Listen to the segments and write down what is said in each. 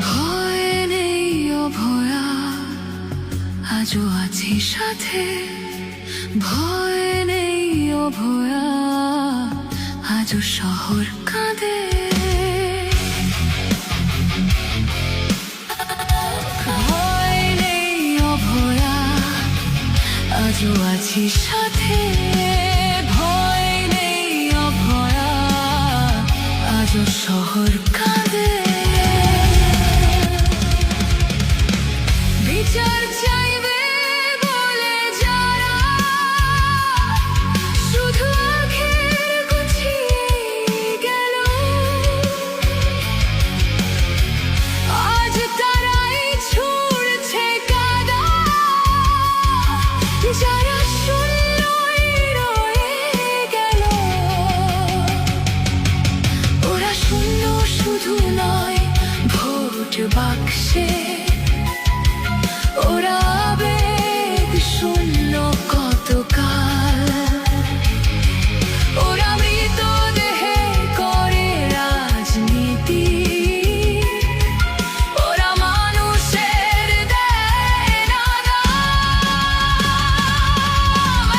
ভয় নেই অভয়া, আজও আছি সাথে। ভয় নেই অভয়া, আজও শহর কাঁদে। ভয় নেই অভয়া, আজও আছি সাথে। ভয় নেই অভয়া, আজও শহর কাঁদে। বিচার চাইবে বলে যারা শুধু আখের গুছিয়ে গেল, আজ তারাই ছুড়ছে কাদা। যারা শূন্যই রয়ে গেল, ওরা শূন্য শুধু নয় ভোট বাক্সে, ওরা আবেগ শূন্য কতকাল। ওরা মৃতদেহে করে রাজনীতি, ওরা মানুষের দেয় না দাম।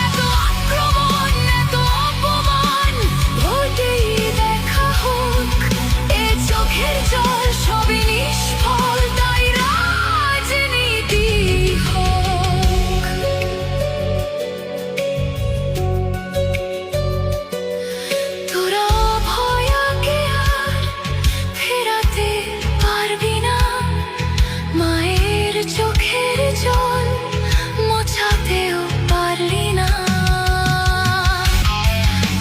এত আক্রমণ, এত অপমান, ভোটেই দেখা হোক। এ চোখের জল সবই নিষ্ফল, তাই রাজনীতি হোক। তোরা অভয়াকে আর ফেরাতে পারবি না, মায়ের চোখের জল মোছাতেও পারলি না।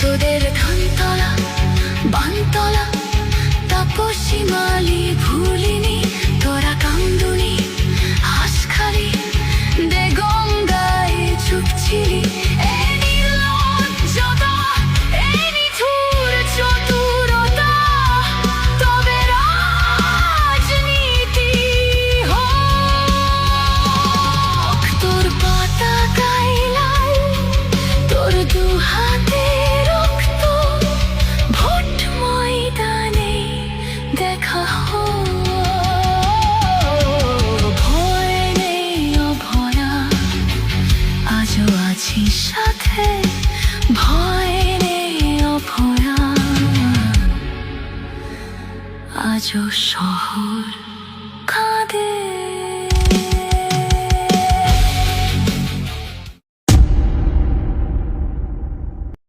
তোদের ধানতলা, বানতলা, তাপসী মালি ভুলিনি। তোরা কান্দুনি, হাঁসখালি, দেগঙ্গায় চুপ ছিলি। এই নির্লজ্জতা, এই নিঠুর চতুরতা, তবে রাজনীতি হোক। তোর পতাকায় লাল, তোর দু হাতে রক্ত, ভোট ময়দানে দেখা হোক। ভয় নেই অভয়া, আজও আছি সাথে। ভয় নেই অভয়া, আজও শহর